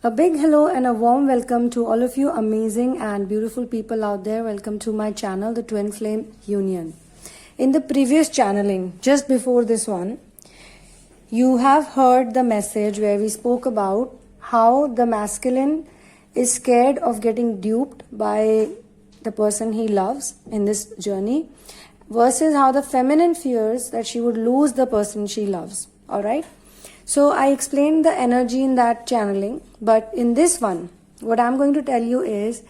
A big hello and a warm welcome to all of you amazing and beautiful people out there. Welcome to my channel, the Twin Flame Union. In the previous channeling, just before this one, you have heard the message where we spoke about how the masculine is scared of getting duped by the person he loves in this journey versus how the feminine fears that she would lose the person she loves. All right? So I explained the energy in that channeling, but in this one, what I'm going to tell you is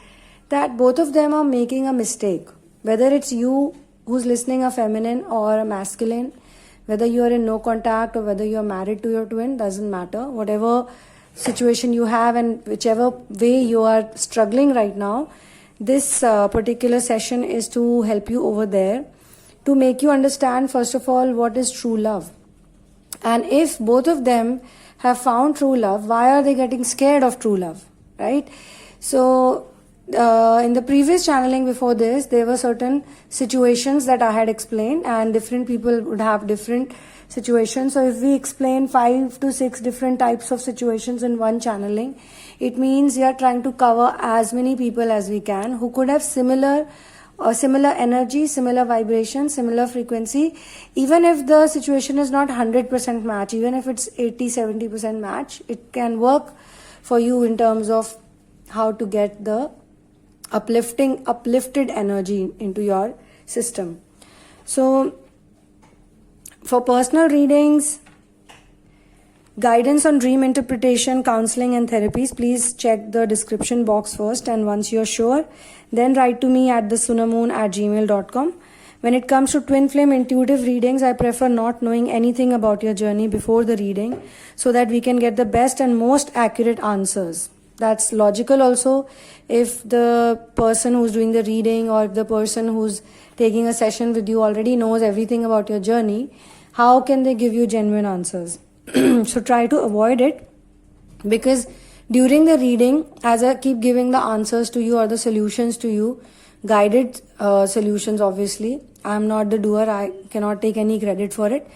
that both of them are making a mistake. Whether it's you who's listening a feminine or a masculine, whether you are in no contact or whether you're married to your twin, doesn't matter. Whatever situation you have and whichever way you are struggling right now, this particular session is to help you over there, to make you understand, first of all, what is true love. And if both of them have found true love, why are they getting scared of true love, right? So, in the previous channeling before this, there were certain situations that I had explained, and different people would have different situations. So, if we explain 5 to 6 different types of situations in one channeling, it means we are trying to cover as many people as we can who could have similar energy, similar vibration, similar frequency. Even if the situation is not 100% match, even if it's 80-70% match, it can work for you in terms of how to get the uplifted energy into your system. So, for personal readings, guidance on dream interpretation, counseling and therapies, please check the description box first, and once you're sure, then write to me at thesunamoon@gmail.com. When it comes to twin flame intuitive readings, I prefer not knowing anything about your journey before the reading so that we can get the best and most accurate answers. That's logical also. If the person who's doing the reading or if the person who's taking a session with you already knows everything about your journey, how can they give you genuine answers? So try to avoid it, because during the reading, as I keep giving the answers to you or the solutions to you, guided solutions obviously, I'm not the doer, I cannot take any credit for it.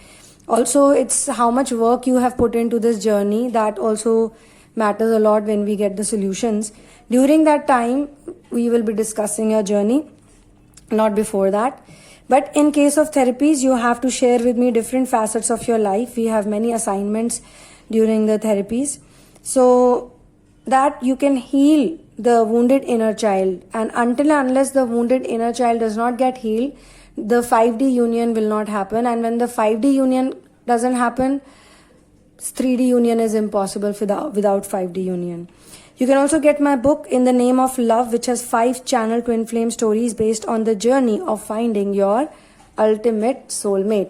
Also, it's how much work you have put into this journey, that also matters a lot when we get the solutions. During that time, we will be discussing your journey, not before that. But in case of therapies, you have to share with me different facets of your life. We have many assignments during the therapies, so that you can heal the wounded inner child. And until and unless the wounded inner child does not get healed, the 5D union will not happen. And when the 5D union doesn't happen, 3D union is impossible without 5D union. You can also get my book In the Name of Love, which has 5 channel twin flame stories based on the journey of finding your ultimate soulmate.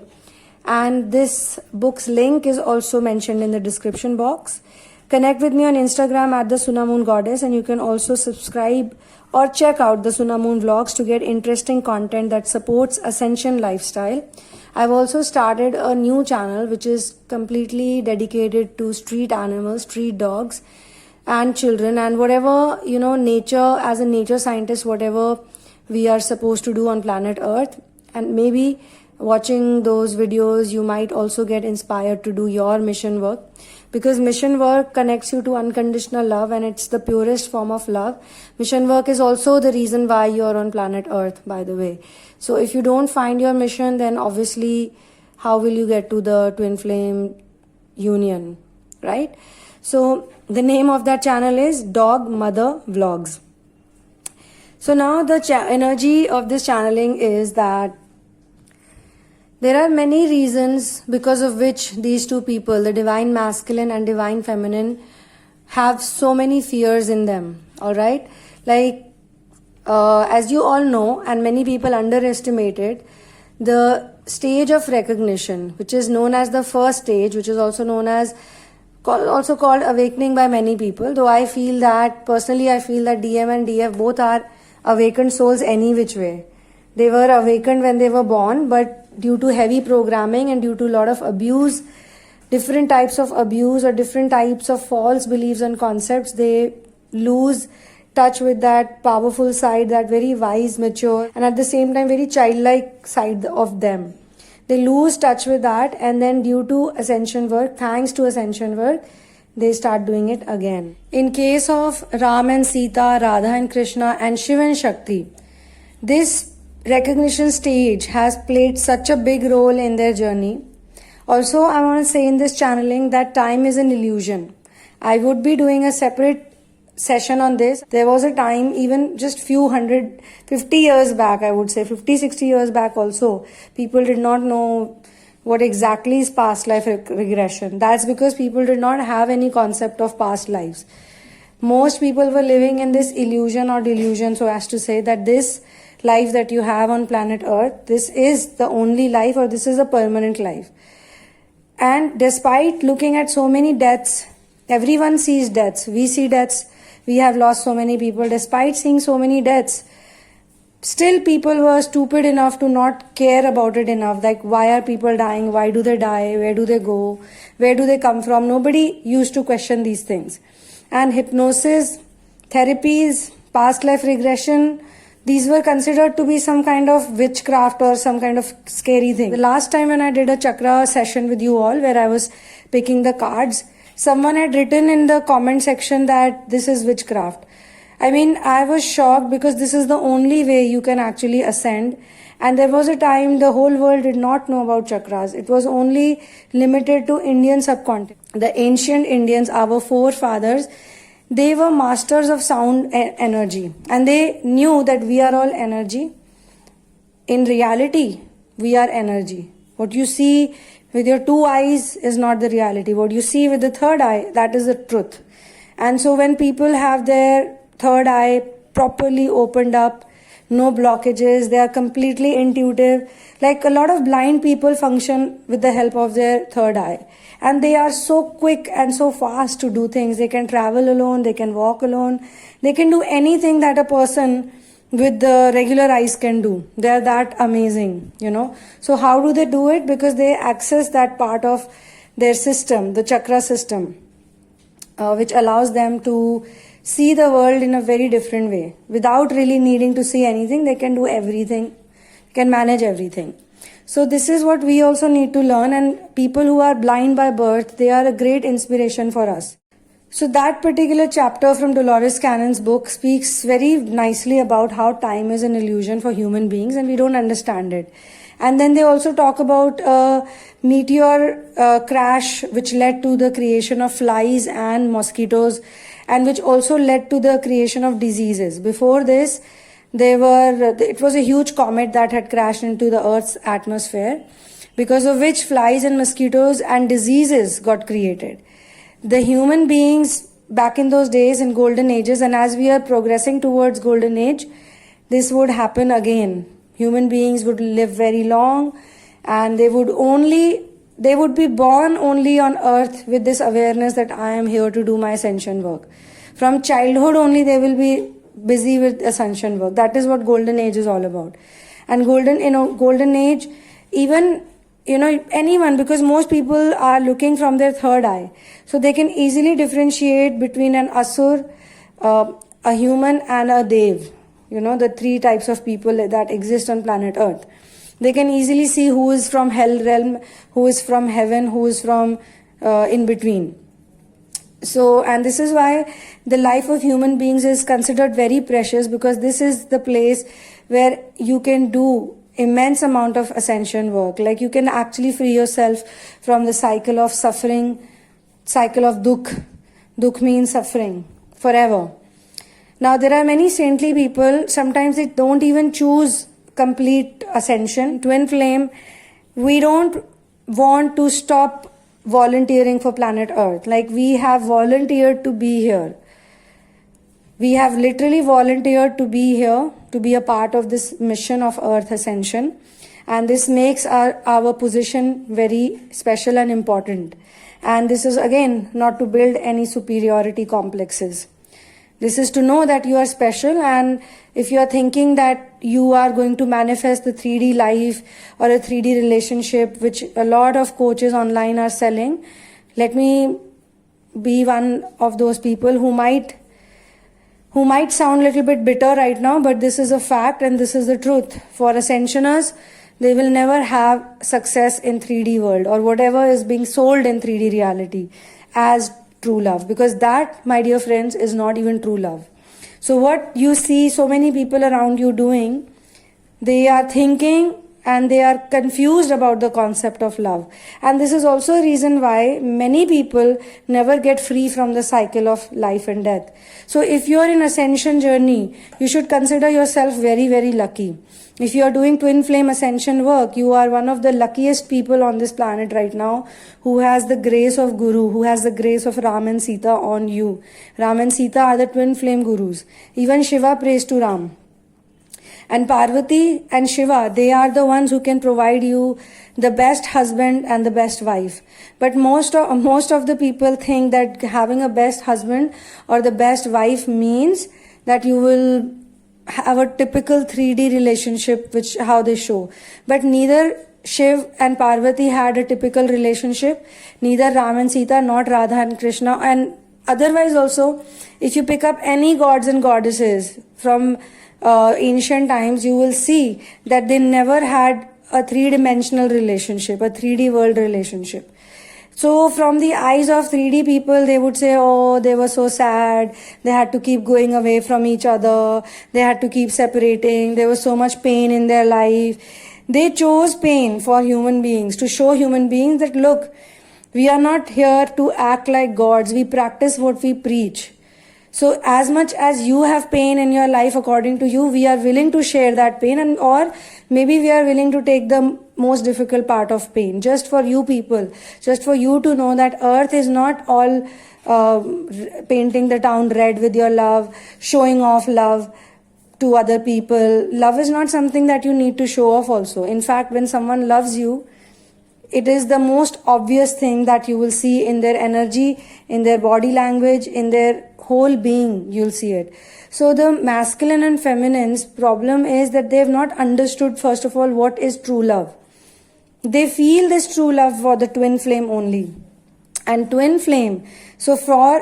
And this book's link is also mentioned in the description box. Connect with me on Instagram at the Sunamoon Goddess, and you can also subscribe or check out the Sunamoon vlogs to get interesting content that supports Ascension lifestyle. I've also started a new channel which is completely dedicated to street animals, street dogs and children, and whatever, nature, as a nature scientist, whatever we are supposed to do on planet Earth. And maybe watching those videos, you might also get inspired to do your mission work, because mission work connects you to unconditional love, and it's the purest form of love. Mission work is also the reason why you're on planet Earth, by the way. So if you don't find your mission, then obviously how will you get to the twin flame union, right? So the name of that channel is Dog Mother Vlogs. So now the energy of this channeling is that there are many reasons because of which these two people, the divine masculine and divine feminine, have so many fears in them. All right, like as you all know, and many people underestimate it, the stage of recognition, which is known as the first stage, which is also called awakening by many people. Though I feel that DM and DF both are awakened souls any which way. They were awakened when they were born, but due to heavy programming and due to a lot of abuse, different types of abuse or different types of false beliefs and concepts, they lose touch with that powerful side, that very wise, mature, and at the same time very childlike side of them. They lose touch with that, and then due to ascension work, thanks to ascension work, they start doing it again. In case of Ram and Sita, Radha and Krishna, and Shiva and Shakti, this recognition stage has played such a big role in their journey. Also, I want to say in this channeling that time is an illusion. I would be doing a separate session on this. There was a time, even just few 150 years back, I would say 50, 60 years back also, people did not know what exactly is past life regression. That's because people did not have any concept of past lives. Most people were living in this illusion or delusion, so as to say that this life that you have on planet Earth, this is the only life, or this is a permanent life. And despite looking at so many deaths, everyone sees deaths. We see deaths. We have lost so many people. Despite seeing so many deaths, still people were stupid enough to not care about it enough. Like, why are people dying? Why do they die? Where do they go? Where do they come from? Nobody used to question these things. And hypnosis, therapies, past life regression, these were considered to be some kind of witchcraft or some kind of scary thing. The last time when I did a chakra session with you all, where I was picking the cards, someone had written in the comment section that this is witchcraft. I mean, I was shocked because this is the only way you can actually ascend. And there was a time the whole world did not know about chakras. It was only limited to Indian subcontinent. The ancient Indians, our forefathers, they were masters of sound energy. And they knew that we are all energy. In reality, we are energy. What you see with your two eyes is not the reality. What you see with the third eye, that is the truth. And so when people have their third eye properly opened up, no blockages, they are completely intuitive. Like a lot of blind people function with the help of their third eye. And they are so quick and so fast to do things. They can travel alone, they can walk alone, they can do anything that a person with the regular eyes can do. They are that amazing, you know. So how do they do it? Because they access that part of their system, the chakra system, which allows them to see the world in a very different way. Without really needing to see anything, they can do everything, can manage everything. So this is what we also need to learn, and people who are blind by birth, they are a great inspiration for us. So that particular chapter from Dolores Cannon's book speaks very nicely about how time is an illusion for human beings and we don't understand it. And then they also talk about a meteor crash which led to the creation of flies and mosquitoes, and which also led to the creation of diseases. Before this, it was a huge comet that had crashed into the Earth's atmosphere, because of which flies and mosquitoes and diseases got created. The human beings back in those days, in golden ages, and as we are progressing towards golden age, this would happen again. Human beings would live very long, and they would be born only on earth with this awareness that I am here to do my ascension work. From childhood only they will be busy with ascension work. That is what golden age is all about. And golden age, even anyone, because most people are looking from their third eye, so they can easily differentiate between an asur, a human, and a dev. The three types of people that exist on planet Earth. They can easily see who is from hell realm, who is from heaven, who is from in between. So, and this is why the life of human beings is considered very precious, because this is the place where you can do immense amount of ascension work. Like, you can actually free yourself from the cycle of suffering, cycle of dukh. Dukh means suffering forever. Now, there are many saintly people, sometimes they don't even choose complete ascension. Twin Flame, we don't want to stop volunteering for planet Earth. Like, we have volunteered to be here. We have literally volunteered to be here, to be a part of this mission of Earth ascension. And this makes our position very special and important. And this is, again, not to build any superiority complexes. This is to know that you are special, and if you are thinking that you are going to manifest the 3D life or a 3D relationship, which a lot of coaches online are selling, let me be one of those people who might sound a little bit bitter right now, but this is a fact and this is the truth. For ascensioners, they will never have success in 3D world or whatever is being sold in 3D reality as true love, because that, my dear friends, is not even true love. So what you see so many people around you doing, they are thinking and they are confused about the concept of love. And this is also a reason why many people never get free from the cycle of life and death. So if you are in ascension journey, you should consider yourself very, very lucky. If you are doing twin flame ascension work, you are one of the luckiest people on this planet right now who has the grace of Guru, who has the grace of Ram and Sita on you. Ram and Sita are the twin flame gurus. Even Shiva prays to Ram. And Parvati and Shiva, they are the ones who can provide you the best husband and the best wife. But most of the people think that having a best husband or the best wife means that you will have a typical 3D relationship, which how they show. But neither Shiv and Parvati had a typical relationship, neither Ram and Sita, not Radha and Krishna. And otherwise also, if you pick up any gods and goddesses from ancient times, you will see that they never had a three-dimensional relationship, a 3D world relationship. So from the eyes of 3D people, they would say, oh, they were so sad. They had to keep going away from each other. They had to keep separating. There was so much pain in their life. They chose pain for human beings, to show human beings that, look, we are not here to act like gods. We practice what we preach. So as much as you have pain in your life according to you, we are willing to share that pain, and or maybe we are willing to take the most difficult part of pain just for you people, just for you to know that earth is not all painting the town red with your love, showing off love to other people. Love is not something that you need to show off also. In fact, when someone loves you, it is the most obvious thing that you will see in their energy, in their body language, in their whole being. You'll see it. So the masculine and feminine's problem is that they have not understood, first of all, what is true love. They feel this true love for the twin flame only. And twin flame, so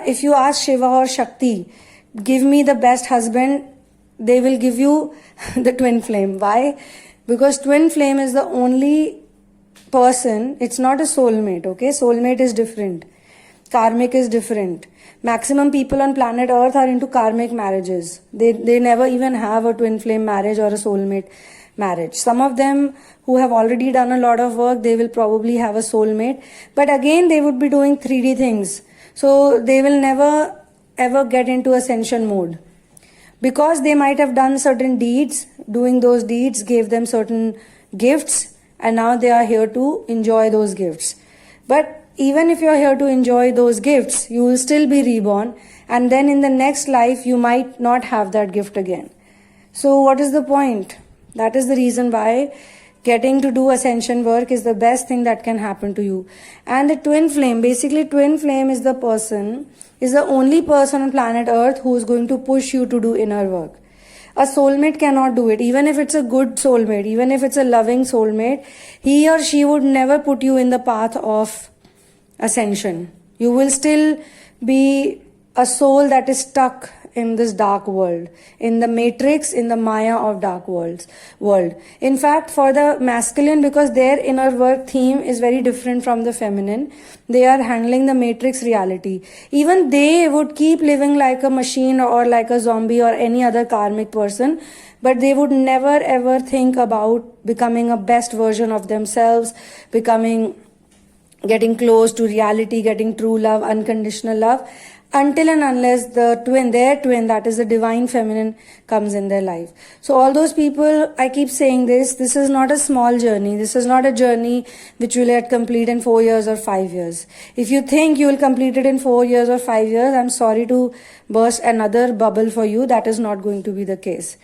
if you ask Shiva or Shakti, give me the best husband, they will give you the twin flame. Why? Because twin flame is the only person, it's not a soulmate, okay? Soulmate is different. Karmic is different. Maximum people on planet Earth are into karmic marriages. They never even have a twin flame marriage or a soulmate marriage. Some of them who have already done a lot of work, they will probably have a soulmate. But again, they would be doing 3D things. So they will never ever get into ascension mode. Because they might have done certain deeds, doing those deeds gave them certain gifts, and now they are here to enjoy those gifts. But even if you are here to enjoy those gifts, you will still be reborn, and then in the next life you might not have that gift again. So what is the point? That is the reason why getting to do ascension work is the best thing that can happen to you. And the twin flame, basically twin flame is the only person on planet Earth who is going to push you to do inner work. A soulmate cannot do it. Even if it's a good soulmate, even if it's a loving soulmate, he or she would never put you in the path of ascension. You will still be a soul that is stuck in this dark world, in the matrix, in the maya of dark world. In fact, for the masculine, because their inner work theme is very different from the feminine, they are handling the matrix reality. Even they would keep living like a machine or like a zombie or any other karmic person, but they would never ever think about becoming a best version of themselves, getting close to reality, getting true love, unconditional love, until and unless their twin, that is the divine feminine, comes in their life. So all those people, I keep saying this is not a small journey. This is not a journey which you will complete in 4 years or 5 years. If you think you will complete it in 4 years or 5 years, I'm sorry to burst another bubble for you. That is not going to be the case.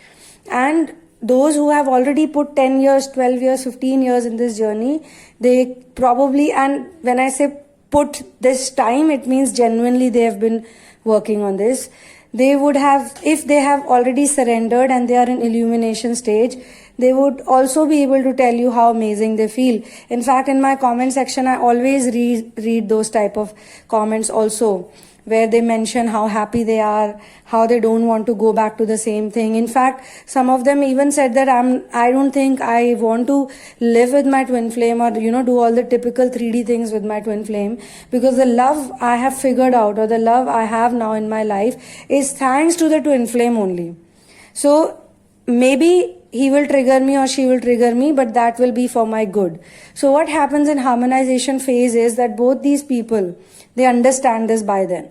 And those who have already put 10 years, 12 years, 15 years in this journey, they probably, and when I say put this time, it means genuinely they have been working on this. They would have, if they have already surrendered and they are in illumination stage, they would also be able to tell you how amazing they feel. In fact, in my comment section, I always read those type of comments also, where they mention how happy they are, how they don't want to go back to the same thing. In fact, some of them even said that I don't think I want to live with my twin flame, or do all the typical 3D things with my twin flame, because the love I have figured out, or the love I have now in my life, is thanks to the twin flame only. So maybe he will trigger me or she will trigger me, but that will be for my good. So what happens in harmonization phase is that both these people, they understand this by then.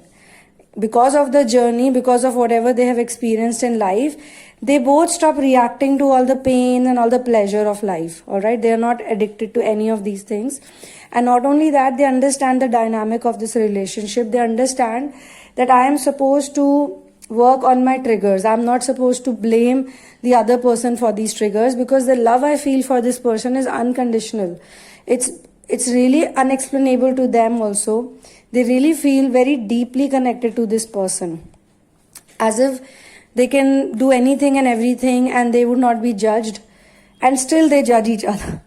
Because of the journey, because of whatever they have experienced in life, they both stop reacting to all the pain and all the pleasure of life. All right, they are not addicted to any of these things. And not only that, they understand the dynamic of this relationship. They understand that I am supposed to work on my triggers. I'm not supposed to blame the other person for these triggers, because the love I feel for this person is unconditional. It's really unexplainable to them also. They really feel very deeply connected to this person, as if they can do anything and everything and they would not be judged, and still they judge each other.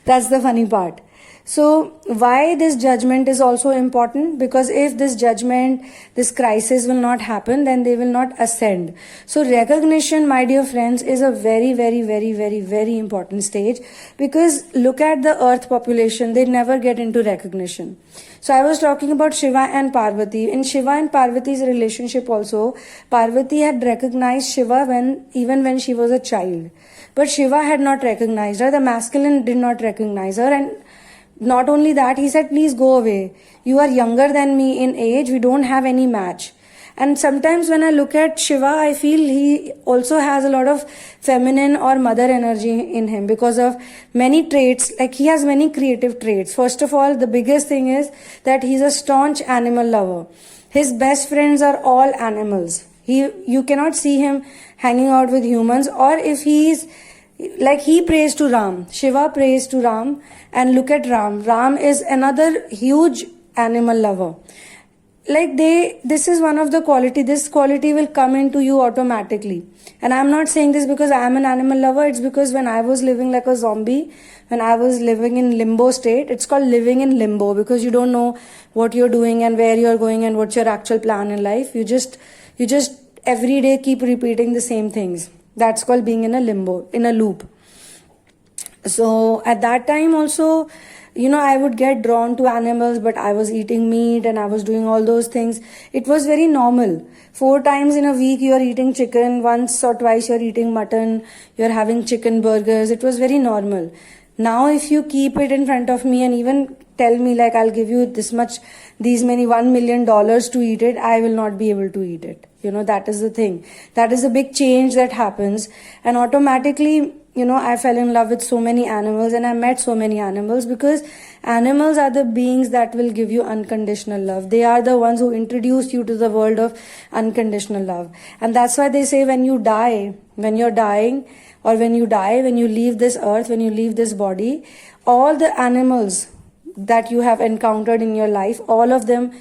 That's the funny part. So why this judgment is also important? Because if this judgment, this crisis will not happen, then they will not ascend. So recognition, my dear friends, is a very, very, very, very, very important stage, because look at the earth population, they never get into recognition. So I was talking about Shiva and Parvati. In Shiva and Parvati's relationship also, Parvati had recognized Shiva even when she was a child. But Shiva had not recognized her, the masculine did not recognize her, and not only that, he said, please go away. You are younger than me in age. We don't have any match. And sometimes when I look at Shiva, I feel he also has a lot of feminine or mother energy in him, because of many traits. Like, he has many creative traits. First of all, the biggest thing is that he's a staunch animal lover. His best friends are all animals. You cannot see him hanging out with humans, or if he's like, he prays to Ram. Shiva prays to Ram, and look at Ram. Ram is another huge animal lover. Like, this is one of the quality. This quality will come into you automatically. And I'm not saying this because I am an animal lover. It's because when I was living like a zombie, when I was living in limbo state, it's called living in limbo, because you don't know what you're doing and where you're going and what's your actual plan in life. You just every day keep repeating the same things. That's called being in a limbo, in a loop. So at that time also, I would get drawn to animals, but I was eating meat and I was doing all those things. It was very normal. 4 times in a week you're eating chicken, once or twice you're eating mutton, you're having chicken burgers. It was very normal. Now if you keep it in front of me and even tell me like, I'll give you these many $1 million to eat it, I will not be able to eat it. That is the thing. That is a big change that happens. And automatically, I fell in love with so many animals, and I met so many animals, because animals are the beings that will give you unconditional love. They are the ones who introduce you to the world of unconditional love. And that's why they say when you're dying, when you leave this earth, when you leave this body, all the animals that you have encountered in your life, all of them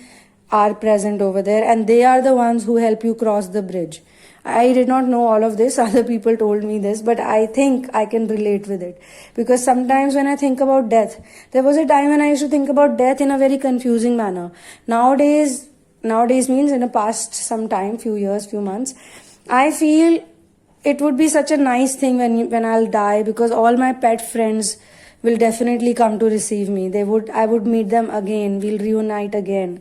are present over there, and they are the ones who help you cross the bridge. I did not know all of this. Other people told me this, but I think I can relate with it. Because sometimes when I think about death, there was a time when I used to think about death in a very confusing manner. Nowadays means in the past some time, few years, few months, I feel it would be such a nice thing when I'll die, because all my pet friends will definitely come to receive me. I would meet them again. We'll reunite again.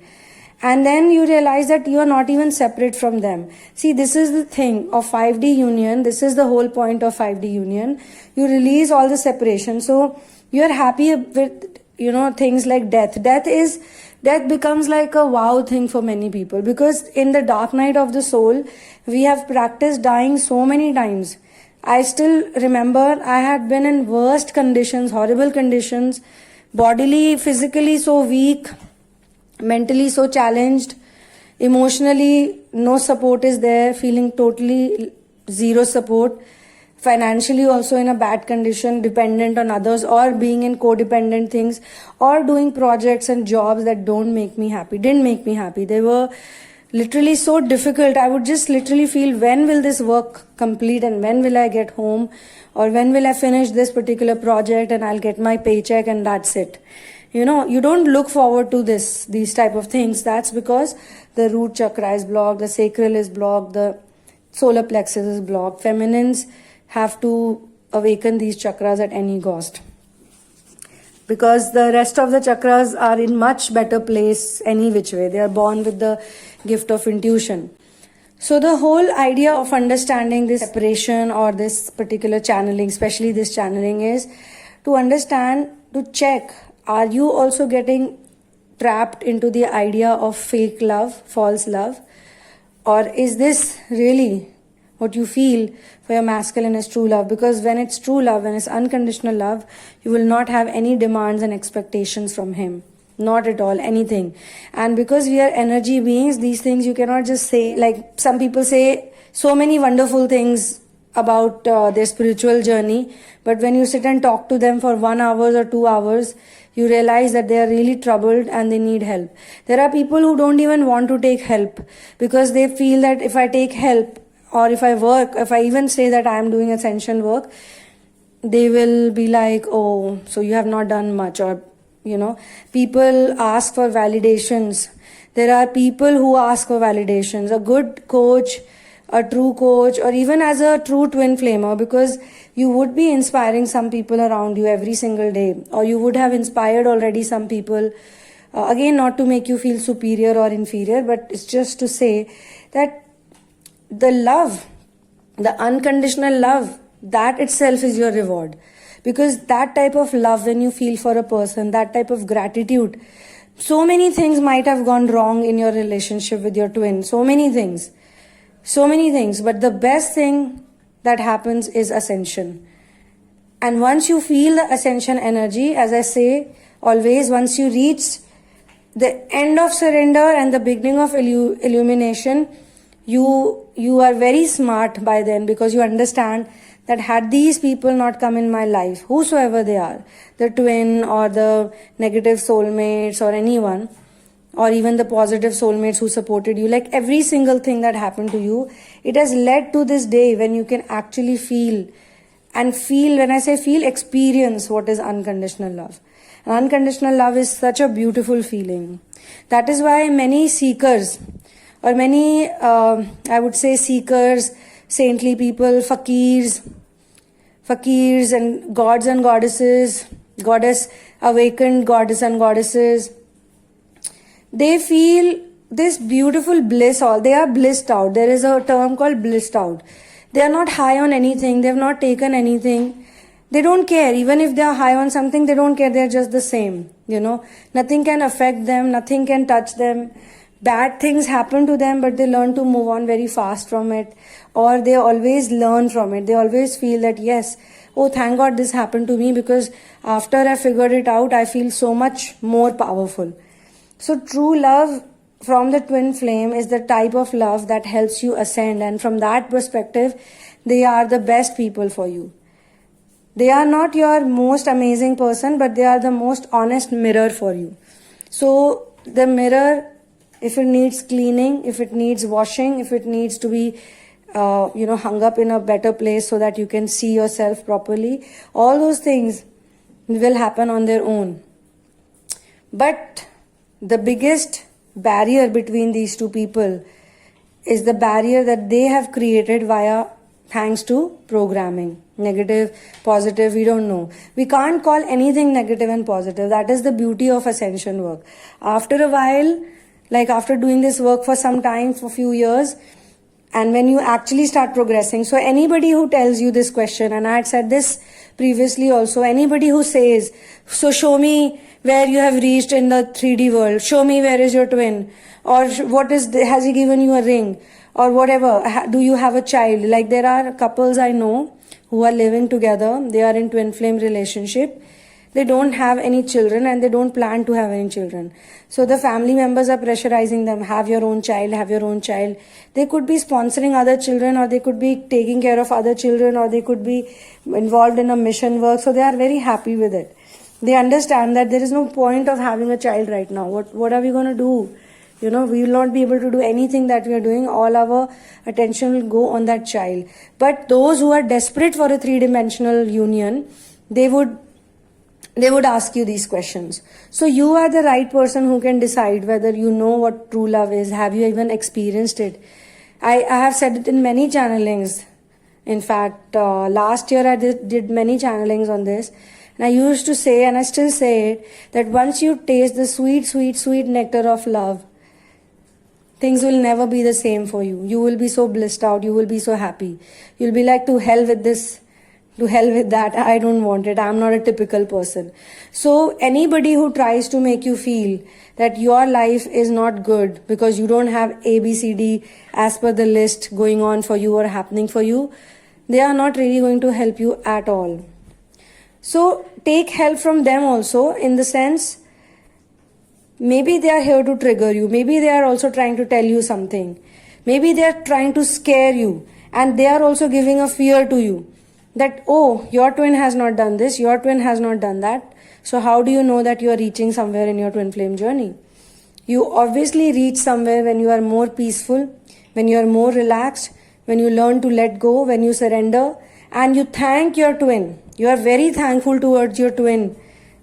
And then you realize that you are not even separate from them. See, this is the thing of 5D union. This is the whole point of 5D union. You release all the separation. So you are happy with, things like death. Death becomes like a wow thing for many people, because in the dark night of the soul, we have practiced dying so many times. I still remember I had been in worst conditions, horrible conditions, bodily, physically so weak, mentally so challenged, emotionally no support is there, feeling totally zero support, financially also in a bad condition, dependent on others, or being in codependent things, or doing projects and jobs that didn't make me happy. They were literally so difficult. I would just literally feel, when will this work complete and when will I get home, or when will I finish this particular project and I'll get my paycheck and that's it. you don't look forward to these type of things. That's because the root chakra is blocked, the sacral is blocked, the solar plexus is blocked. Feminines have to awaken these chakras at any cost, because the rest of the chakras are in much better place any which way. They are born with the gift of intuition. So the whole idea of understanding this separation or this particular channeling, especially this channeling, is to understand, to check, are you also getting trapped into the idea of fake love, false love? Or is this really what you feel for your masculine is true love? Because when it's true love, when it's unconditional love, you will not have any demands and expectations from him. Not at all, anything. And because we are energy beings, these things you cannot just say. Like some people say so many wonderful things about their spiritual journey, but when you sit and talk to them for 1 hour or 2 hours, you realize that they are really troubled and they need help. There are people who don't even want to take help because they feel that if I take help, or if I even say that I am doing ascension work, they will be like, oh, so you have not done much. Or people ask for validations. There are people who ask for validations. A good coach, a true coach, or even as a true twin flamer, because you would be inspiring some people around you every single day, or you would have inspired already some people. Again, not to make you feel superior or inferior, but it's just to say that the love, the unconditional love, that itself is your reward. Because that type of love, when you feel for a person, that type of gratitude, so many things might have gone wrong in your relationship with your twin. So many things. But the best thing that happens is ascension. And once you feel the ascension energy, as I say always, once you reach the end of surrender and the beginning of illumination, you are very smart by then, because you understand that had these people not come in my life, whosoever they are, the twin or the negative soulmates or anyone, or even the positive soulmates who supported you, like every single thing that happened to you, it has led to this day when you can actually feel, when I say feel, experience what is unconditional love. And unconditional love is such a beautiful feeling. That is why many seekers, or many, I would say seekers, saintly people, fakirs and gods and goddesses, awakened goddess and goddesses, they feel this beautiful bliss. They are blissed out. There is a term called blissed out. They are not high on anything. They have not taken anything. They don't care. Even if they are high on something, they don't care. They are just the same. Nothing can affect them. Nothing can touch them. Bad things happen to them, but they learn to move on very fast from it, or they always learn from it. They always feel that, yes, oh, thank God this happened to me, because after I figured it out, I feel so much more powerful. So true love from the twin flame is the type of love that helps you ascend, and from that perspective, they are the best people for you. They are not your most amazing person, but they are the most honest mirror for you. So the mirror, if it needs cleaning, if it needs washing, if it needs to be, hung up in a better place so that you can see yourself properly, all those things will happen on their own. But the biggest barrier between these two people is the barrier that they have created thanks to programming. Negative, positive, we don't know. We can't call anything negative and positive. That is the beauty of ascension work. After a while, like after doing this work for some time, for a few years, and when you actually start progressing, so anybody who tells you this question, and I had said this previously also, anybody who says, so show me where you have reached in the 3D world, show me where is your twin, or has he given you a ring, or whatever, do you have a child? Like there are couples I know who are living together, they are in twin flame relationship, they don't have any children and they don't plan to have any children. So the family members are pressurizing them, have your own child, have your own child. They could be sponsoring other children, or they could be taking care of other children, or they could be involved in a mission work. So they are very happy with it. They understand that there is no point of having a child right now. What are we going to do? We will not be able to do anything that we are doing. All our attention will go on that child. But those who are desperate for a three-dimensional union, they would they would ask you these questions. So you are the right person who can decide whether you know what true love is. Have you even experienced it? I have said it in many channelings. In fact, last year I did many channelings on this. And I used to say, and I still say it, that once you taste the sweet, sweet, sweet nectar of love, things will never be the same for you. You will be so blissed out. You will be so happy. You'll be like, to hell with this. To hell with that. I don't want it. I'm not a typical person. So anybody who tries to make you feel that your life is not good because you don't have A, B, C, D as per the list going on for you or happening for you, they are not really going to help you at all. So take help from them also, in the sense, maybe they are here to trigger you. Maybe they are also trying to tell you something. Maybe they are trying to scare you, and they are also giving a fear to you that, oh, your twin has not done this, your twin has not done that. So how do you know that you are reaching somewhere in your twin flame journey? You obviously reach somewhere when you are more peaceful, when you are more relaxed, when you learn to let go, when you surrender, and you thank your twin. You are very thankful towards your twin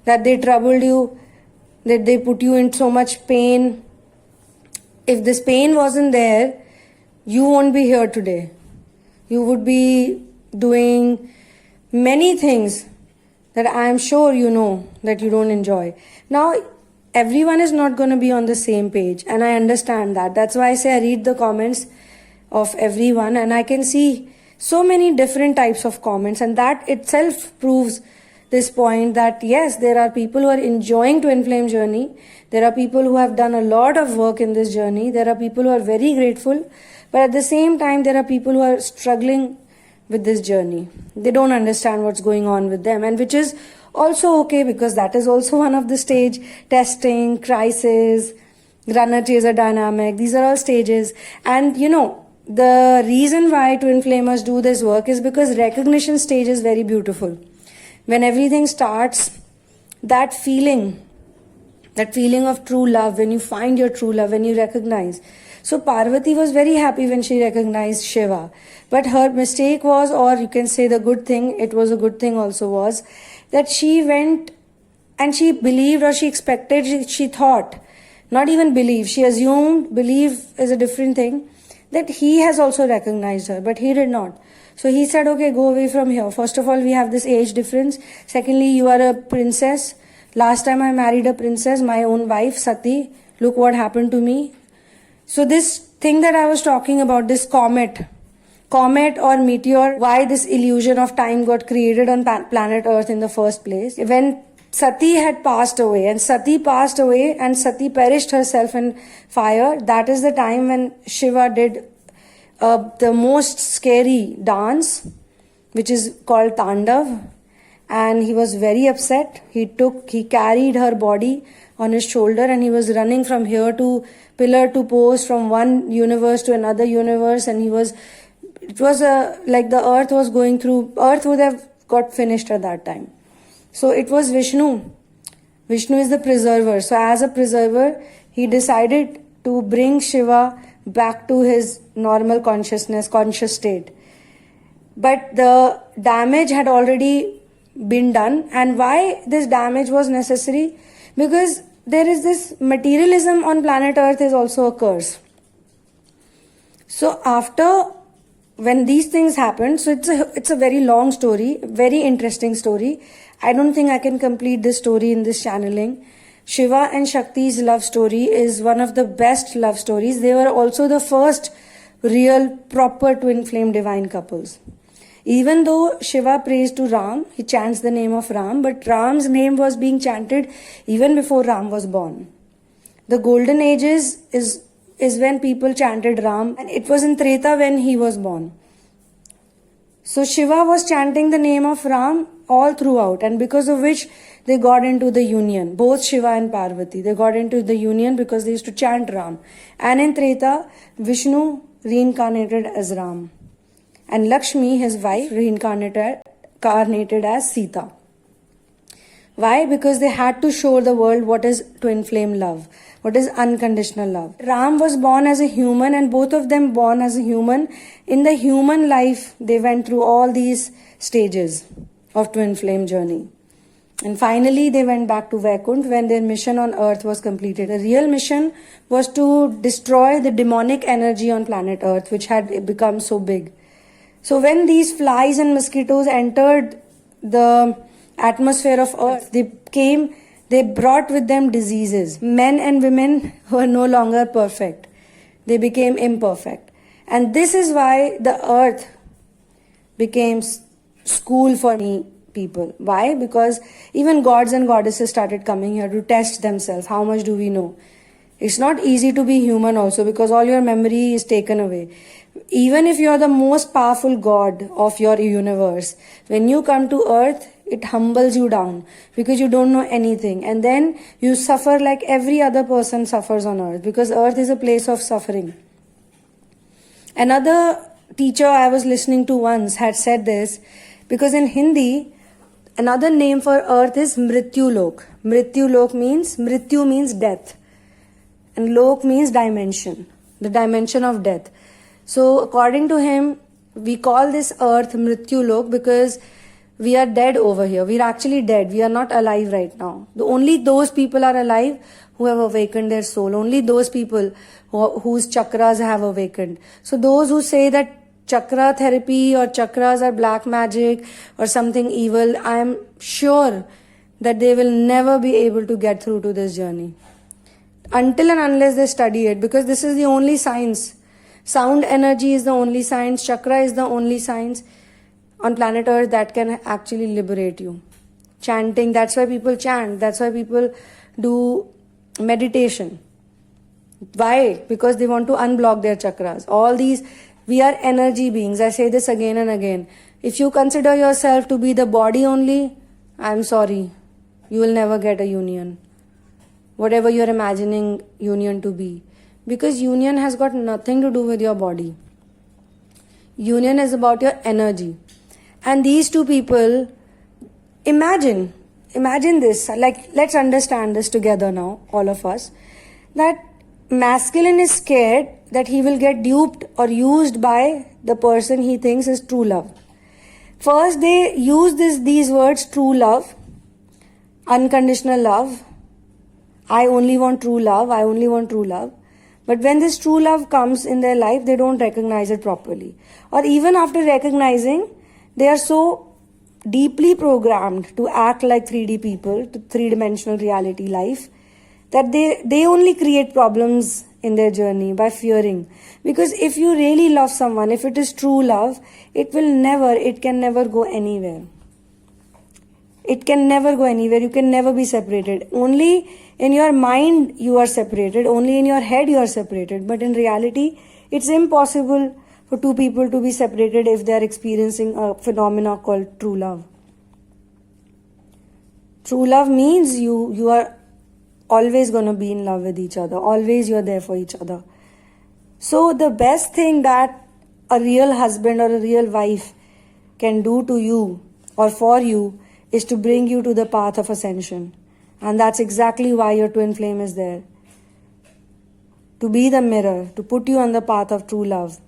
that they troubled you, that they put you in so much pain. If this pain wasn't there, you won't be here today. You would be doing many things that I am sure you know that you don't enjoy. Now, everyone is not going to be on the same page, and I understand that. That's why I say I read the comments of everyone, and I can see so many different types of comments, and that itself proves this point that yes, there are people who are enjoying twin flame journey. There are people who have done a lot of work in this journey. There are people who are very grateful, but at the same time, there are people who are struggling with this journey. They don't understand what's going on with them, and which is also okay, because that is also one of the stage: testing, crisis, runner chaser dynamic. These are all stages. And the reason why twin flamers do this work is because recognition stage is very beautiful. When everything starts, that feeling of true love, when you find your true love, when you recognize. So Parvati was very happy when she recognized Shiva. But her mistake was, or you can say the good thing, it was a good thing also, was that she went and she believed, or she expected, she thought, not even believe, she assumed, believe is a different thing, that he has also recognized her, but he did not. So he said, okay, go away from here. First of all, we have this age difference. Secondly, you are a princess. Last time I married a princess, my own wife, Sati. Look what happened to me. So this thing that I was talking about, this comet or meteor, why this illusion of time got created on planet Earth in the first place. When Sati had passed away, and Sati perished herself in fire, that is the time when Shiva did the most scary dance, which is called Tandav, and he was very upset. He carried her body on his shoulder, and he was running from here to pillar to post, from one universe to another universe, and it was like the earth was going through, earth would have got finished at that time. So it was Vishnu. Vishnu is the preserver. So as a preserver, he decided to bring Shiva back to his normal conscious state. But the damage had already been done. And why this damage was necessary? Because there is this materialism on planet Earth is also a curse. So when these things happened, so it's a very long story, very interesting story. I don't think I can complete this story in this channeling. Shiva and Shakti's love story is one of the best love stories. They were also the first real, proper twin flame divine couples. Even though Shiva prays to Ram, he chants the name of Ram, but Ram's name was being chanted even before Ram was born. The golden ages is when people chanted Ram, and it was in Treta when he was born. So Shiva was chanting the name of Ram all throughout, and because of which they got into the union. Both Shiva and Parvati, they got into the union because they used to chant Ram. And in Treta, Vishnu reincarnated as Ram, and Lakshmi, his wife, reincarnated as Sita. Why? Because they had to show the world what is twin flame love, what is unconditional love. Ram was born as a human, and both of them born as a human. In the human life, they went through all these stages of twin flame journey. And finally, they went back to Vaikunt when their mission on Earth was completed. The real mission was to destroy the demonic energy on planet Earth, which had become so big. So when these flies and mosquitoes entered the atmosphere of Earth, they brought with them diseases. Men and women were no longer perfect. They became imperfect. And this is why the Earth became school for me people. Why? Because even gods and goddesses started coming here to test themselves. How much do we know? It's not easy to be human also, because all your memory is taken away. Even if you are the most powerful god of your universe, when you come to Earth, it humbles you down because you don't know anything. And then you suffer like every other person suffers on Earth, because Earth is a place of suffering. Another teacher I was listening to once had said this, because in Hindi, another name for Earth is Mrityu Lok. Mrityu means death. And Lok means dimension, the dimension of death. So according to him, we call this Earth Mrityu Lok because we are dead over here. We are actually dead. We are not alive right now. Only those people are alive who have awakened their soul. Only those people whose chakras have awakened. So those who say that chakra therapy or chakras are black magic or something evil, I am sure that they will never be able to get through to this journey until and unless they study it, because this is the only science. Sound energy is the only science. Chakra is the only science on planet Earth that can actually liberate you. Chanting, that's why people chant. That's why people do meditation. Why? Because they want to unblock their chakras. All these, we are energy beings. I say this again and again. If you consider yourself to be the body only, I'm sorry, you will never get a union. Whatever you're imagining union to be. Because union has got nothing to do with your body. Union is about your energy. And these two people, imagine this, like let's understand this together now, all of us, that masculine is scared that he will get duped or used by the person he thinks is true love. First they use these words, true love, unconditional love, I only want true love, I only want true love. But when this true love comes in their life, they don't recognize it properly. Or even after recognizing, they are so deeply programmed to act like 3D people, to three-dimensional reality life, that they only create problems in their journey by fearing. Because if you really love someone, if it is true love, it can never go anywhere. It can never go anywhere. You can never be separated. Only in your mind you are separated. Only in your head you are separated. But in reality, it's impossible for two people to be separated if they are experiencing a phenomena called true love. True love means you are always going to be in love with each other. Always you are there for each other. So the best thing that a real husband or a real wife can do to you or for you is to bring you to the path of ascension. And that's exactly why your twin flame is there. To be the mirror, to put you on the path of true love,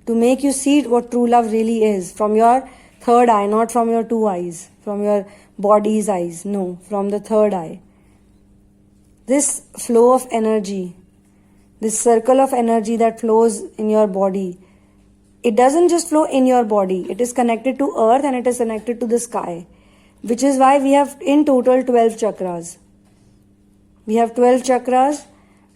to make you see what true love really is from your third eye, not from your two eyes, from your body's eyes, no, from the third eye. This flow of energy, this circle of energy that flows in your body, it doesn't just flow in your body, it is connected to earth and it is connected to the sky. Which is why we have in total 12 chakras. We have 12 chakras,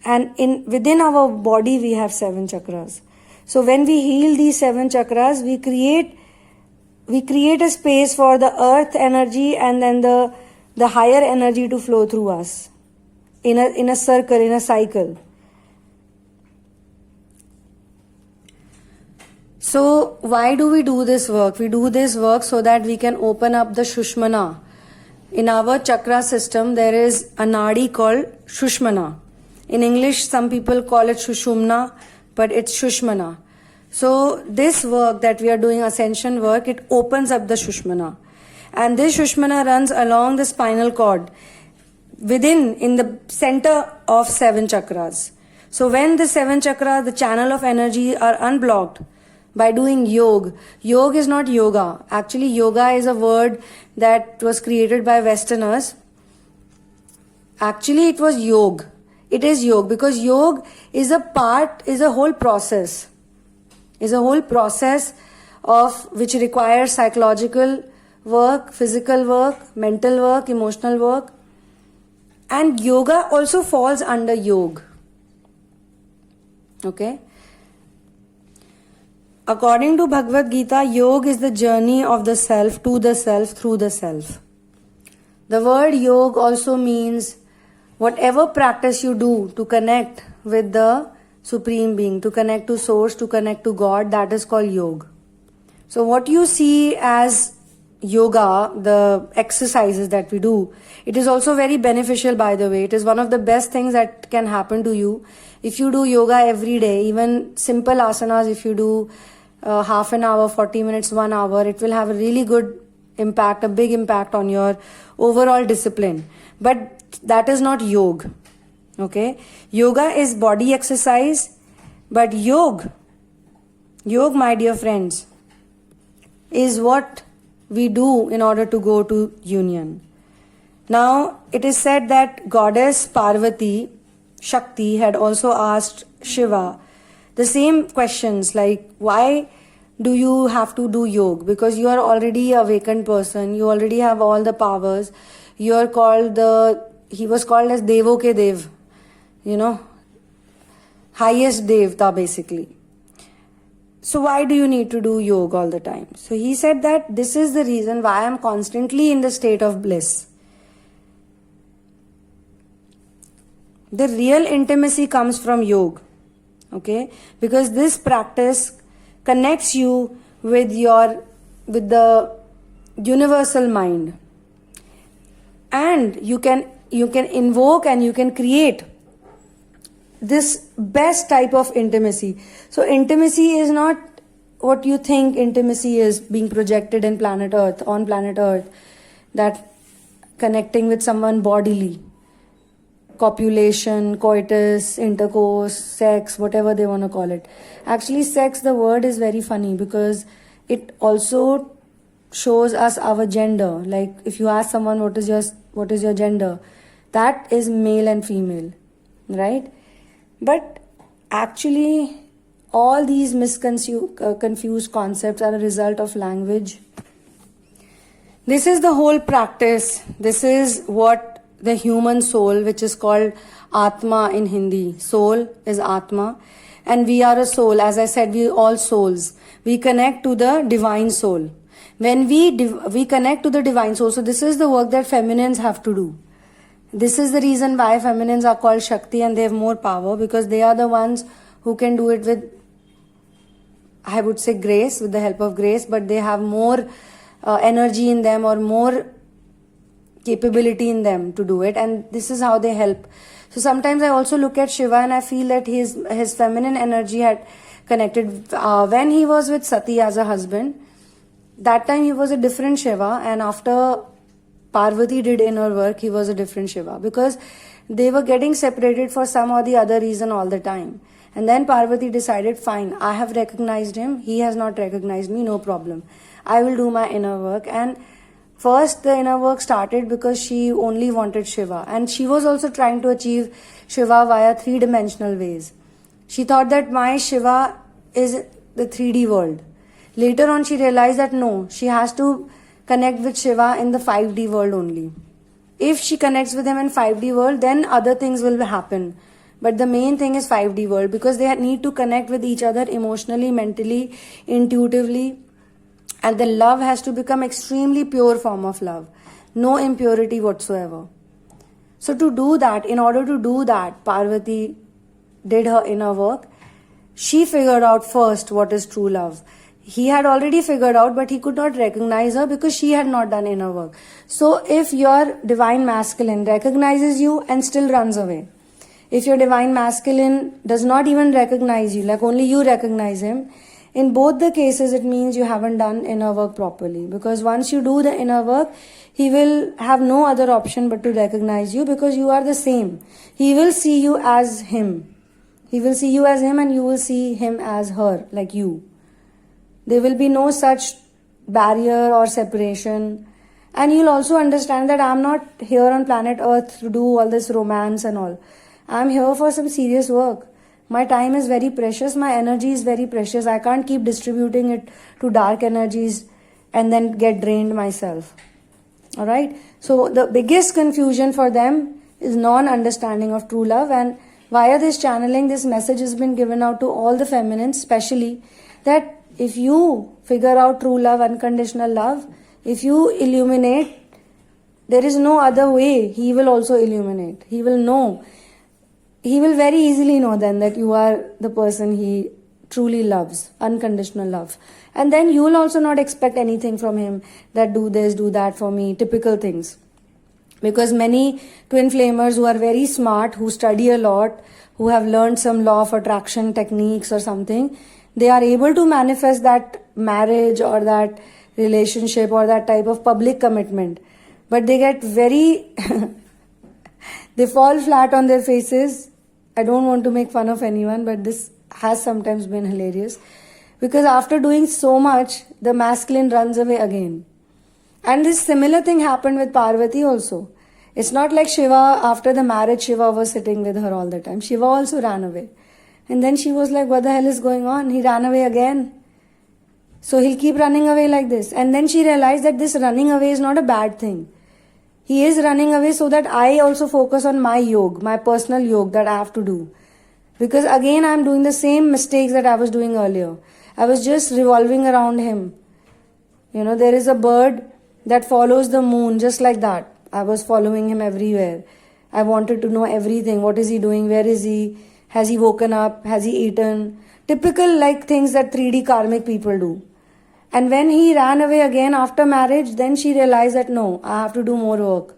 and within our body we have 7 chakras. So when we heal these 7 chakras, we create a space for the earth energy and then the higher energy to flow through us in a circle, in a cycle. So why do we do this work? We do this work so that we can open up the Shushmana. In our chakra system, there is a nadi called Shushmana. In English, some people call it Shushumna, but it's Shushmana. So this work that we are doing, ascension work, it opens up the Shushmana. And this Shushmana runs along the spinal cord, in the center of 7 chakras. So when the 7 chakras, the channel of energy are unblocked, by doing yoga. Yoga is not yoga. Actually, yoga is a word that was created by Westerners. Actually, it was yoga. It is yoga because yoga is a whole process. Is a whole process of which requires psychological work, physical work, mental work, emotional work. And yoga also falls under yoga. Okay? According to Bhagavad Gita, yoga is the journey of the self to the self through the self. The word yoga also means whatever practice you do to connect with the Supreme Being, to connect to Source, to connect to God, that is called yoga. So what you see as yoga, the exercises that we do, it is also very beneficial, by the way. It is one of the best things that can happen to you. If you do yoga every day, even simple asanas, if you do half an hour, 40 minutes, 1 hour, it will have a really good impact, a big impact on your overall discipline. But that is not yoga. Okay? Yoga is body exercise, but yoga, my dear friends, is what we do in order to go to union. Now, it is said that goddess Parvati, Shakti, had also asked Shiva the same questions like, why do you have to do yoga? Because you are already a awakened person, you already have all the powers, you are called he was called as Devo ke Dev, highest Devta basically. So why do you need to do yoga all the time? So he said that this is the reason why I am constantly in the state of bliss. The real intimacy comes from yoga. Okay? Because this practice connects you with the universal mind. And you can invoke and you can create this best type of intimacy. So intimacy is not what you think intimacy is, being projected on planet Earth, that connecting with someone bodily, copulation, coitus, intercourse, sex, whatever they want to call it. Actually, sex, the word is very funny because it also shows us our gender. Like if you ask someone what is your gender, that is male and female, right? But actually, all these confused concepts are a result of language. This is the whole practice. This is what the human soul, which is called Atma in Hindi. Soul is Atma. And we are a soul. As I said, we are all souls. We connect to the divine soul. When we connect to the divine soul, so this is the work that feminines have to do. This is the reason why feminines are called Shakti and they have more power, because they are the ones who can do it with, I would say, grace, with the help of grace, but they have more energy in them or more capability in them to do it, and this is how they help. So sometimes I also look at Shiva and I feel that his feminine energy had connected. When he was with Sati as a husband, that time he was a different Shiva, and after Parvati did inner work, he was a different Shiva, because they were getting separated for some or the other reason all the time. And then Parvati decided, fine, I have recognized him, he has not recognized me, no problem. I will do my inner work. And first the inner work started because she only wanted Shiva, and she was also trying to achieve Shiva via three-dimensional ways. She thought that my Shiva is the 3D world. Later on she realized that no, she has to connect with Shiva in the 5D world only. If she connects with him in 5D world, then other things will happen. But the main thing is 5D world, because they need to connect with each other emotionally, mentally, intuitively. And the love has to become extremely pure form of love. No impurity whatsoever. So to do that, in order to do that, Parvati did her inner work. She figured out first what is true love. He had already figured out, but he could not recognize her because she had not done inner work. So if your divine masculine recognizes you and still runs away, if your divine masculine does not even recognize you, like only you recognize him, in both the cases it means you haven't done inner work properly. Because once you do the inner work, he will have no other option but to recognize you, because you are the same. He will see you as him. He will see you as him and you will see him as her, like you. There will be no such barrier or separation. And you'll also understand that I'm not here on planet Earth to do all this romance and all. I'm here for some serious work. My time is very precious. My energy is very precious. I can't keep distributing it to dark energies and then get drained myself. Alright? So the biggest confusion for them is non-understanding of true love, and via this channeling, this message has been given out to all the feminines, especially that if you figure out true love, unconditional love, if you illuminate, there is no other way. He will also illuminate. He will know. He will very easily know then that you are the person he truly loves, unconditional love. And then you will also not expect anything from him that do this, do that for me, typical things. Because many twin flamers who are very smart, who study a lot, who have learned some law of attraction techniques or something, they are able to manifest that marriage or that relationship or that type of public commitment. But they get very, they fall flat on their faces. I don't want to make fun of anyone, but this has sometimes been hilarious. Because after doing so much, the masculine runs away again. And this similar thing happened with Parvati also. It's not like Shiva, after the marriage, Shiva was sitting with her all the time. Shiva also ran away. And then she was like, what the hell is going on? He ran away again. So he'll keep running away like this. And then she realized that this running away is not a bad thing. He is running away so that I also focus on my yoga, my personal yoga that I have to do. Because again, I'm doing the same mistakes that I was doing earlier. I was just revolving around him. You know, there is a bird that follows the moon just like that. I was following him everywhere. I wanted to know everything. What is he doing? Where is he? Has he woken up? Has he eaten? Typical like things that 3D karmic people do. And when he ran away again after marriage, then she realized that no, I have to do more work.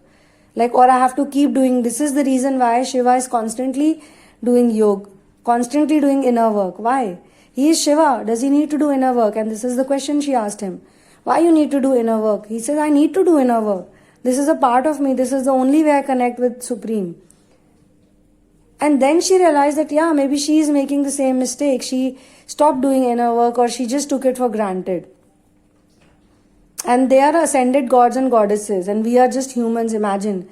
Like, or I have to keep doing. This is the reason why Shiva is constantly doing yoga, constantly doing inner work. Why? He is Shiva. Does he need to do inner work? And this is the question she asked him. Why you need to do inner work? He says, I need to do inner work. This is a part of me. This is the only way I connect with Supreme. And then she realized that, yeah, maybe she is making the same mistake. She stopped doing inner work, or she just took it for granted. And they are ascended gods and goddesses, and we are just humans, imagine.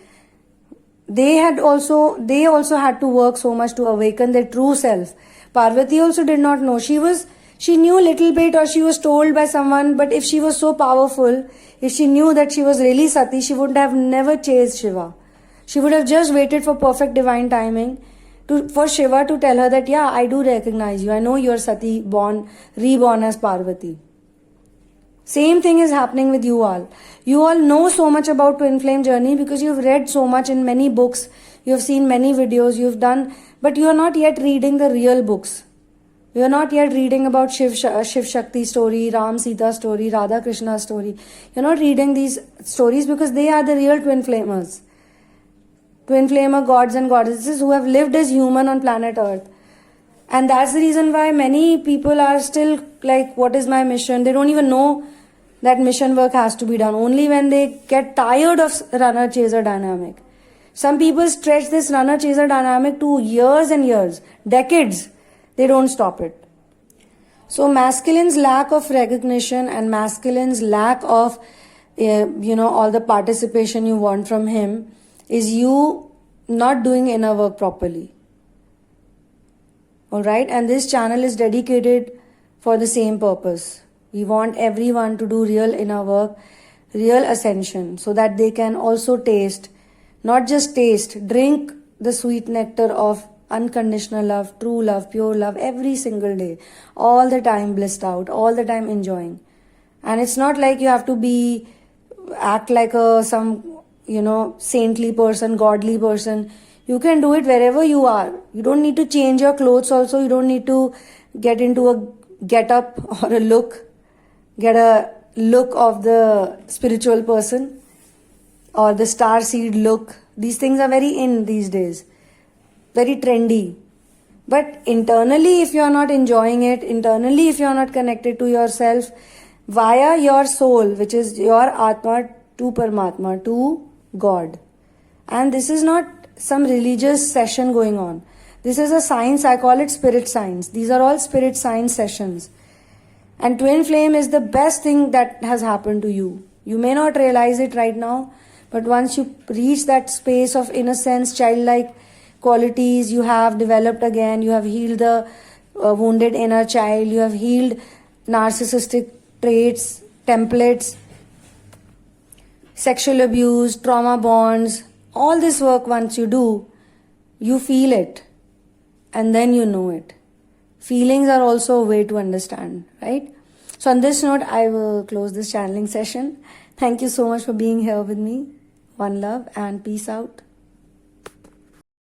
They also had to work so much to awaken their true self. Parvati also did not know. She knew a little bit, or she was told by someone, but if she was so powerful, if she knew that she was really Sati, she would have never chased Shiva. She would have just waited for perfect divine timing for Shiva to tell her that, yeah, I do recognize you. I know you're Sati, reborn as Parvati. Same thing is happening with you all. You all know so much about twin flame journey because you've read so much in many books. You've seen many videos, you've done, but you are not yet reading the real books. You are not yet reading about Shiv Shakti story, Ram Sita story, Radha Krishna story. You're not reading these stories because they are the real twin flamers. Twin flamer gods and goddesses who have lived as human on planet Earth. And that's the reason why many people are still like, what is my mission? They don't even know that mission work has to be done. Only when they get tired of runner-chaser dynamic. Some people stretch this runner-chaser dynamic to years and years, decades. They don't stop it. So masculine's lack of recognition and masculine's lack of, all the participation you want from him is you not doing inner work properly. Alright, and this channel is dedicated for the same purpose. We want everyone to do real inner work, real ascension, so that they can also taste, not just taste, drink the sweet nectar of unconditional love, true love, pure love every single day, all the time blissed out, all the time enjoying. And it's not like you have to act like some saintly person, godly person. You can do it wherever you are. You don't need to change your clothes also. You don't need to get into a get-up or get a look of the spiritual person or the star seed look. These things are very in these days. Very trendy. But internally, if you are not enjoying it, internally, if you are not connected to yourself, via your soul, which is your Atma to Paramatma, to God. And this is not some religious session going on. This is a science, I call it spirit science. These are all spirit science sessions. And twin flame is the best thing that has happened to you. You may not realize it right now, but once you reach that space of innocence, childlike qualities you have developed again, you have healed the wounded inner child, you have healed narcissistic traits, templates, sexual abuse, trauma bonds, all this work once you do, you feel it and then you know it. Feelings are also a way to understand, right? So on this note, I will close this channeling session. Thank you so much for being here with me. One love and peace out.